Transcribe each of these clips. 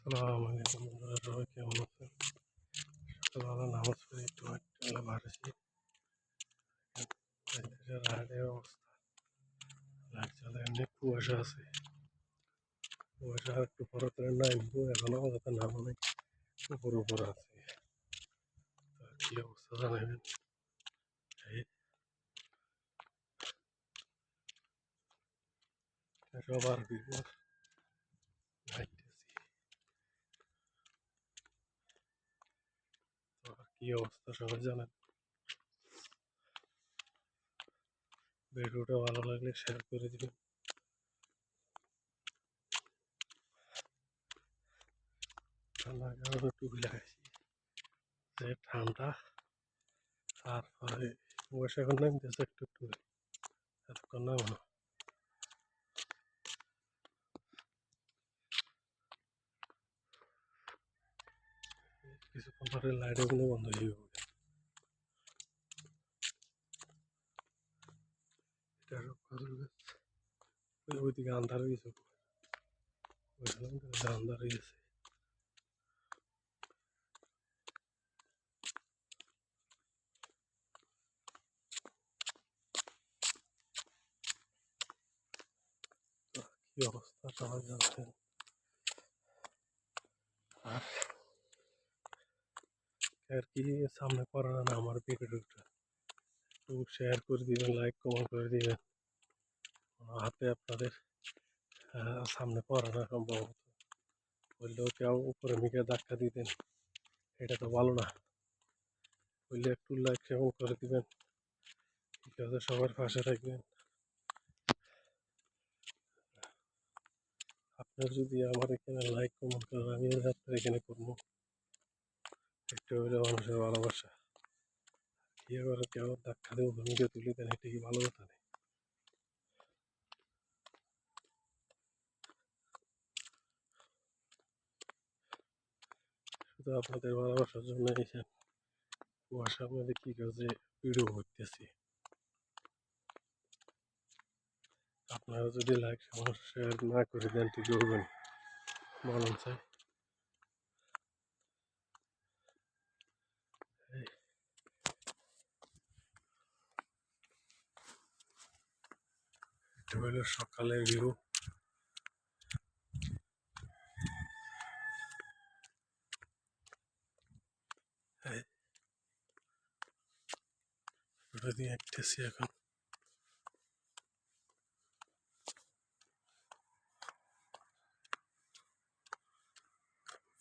আসসালামু আলাইকুম বন্ধুরা, সবাই কেমন আছেন? সকালবেলা নামাজ পড়ে একটু হাঁটতে বাড়ছি। রাতের অবস্থা লাগছে, এমনি কুয়াশা আছে। কুয়াশা একটু পরে করে নামবো, এখনো অযথা নামা নেই, উপর আছে। কি অবস্থা জানাবেন? এই সবার বিপদ হাঁটতেছি। তো কি অবস্থা সবাই জানেন। ভিডিওটা ভালো লাগলে শেয়ার করে দিবেন। ঠান্ডা কারণে টুপি লাগাইছি, যে ঠান্ডা। তারপরে কুয়াশা এখন নামতেছে একটু একটু, এতক্ষণ নামানো। কিছুক্ষণ পরে লাইটগুলো বন্ধ হয়ে যাবে। এটারও খজুর গাছ ওইদিকে আন্ধার হয়ে গেছে, আন্ধার হয়ে গেছে। কি অবস্থা সবাই জানছেন। আর কি সামনে পড়ে না আমার ভিডিওটা একটু শেয়ার করে দিবেন, লাইক কমেন্ট করে দিবেন। হাতে আপনাদের সামনে পড়ে না সম্ভবত, বললেও কেউ উপরে মিকে ধাক্কা দিতেন, এটা তো ভালো না। বললে একটু লাইক এবং করে দিবেন, ঠিক আছে? সবার পাশে থাকবেন। আপনার যদি আমার এখানে লাইক কমেন্ট করেন, আমি আপনার এখানে করবো। একটু হলে মানুষের ভালোবাসা। কি করে কেউ ধাক্কা দেবো ভূমিকা তুলে দেন, এটা কি ভালো কথা নেই? শুধু আপনাদের ভালোবাসার জন্য এসেছেন। কুয়াশার মধ্যে কি কাজে ভিডিও করতেছি। আপনারা যদি লাইক শেয়ার না করে দেন, ঠিক করবেন বলুন চাই। এটা হলো সকালের ভিউ। ওটা দিয়ে একটেছি এখন।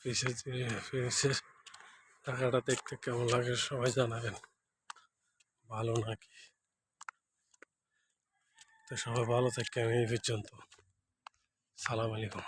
ফিসের টাকাটা দেখতে কেমন লাগে সবাই জানাবেন, ভালো নাকি? তো সবাই ভালো থাকে, আমি এই পর্যন্ত। সালাম আলাইকুম।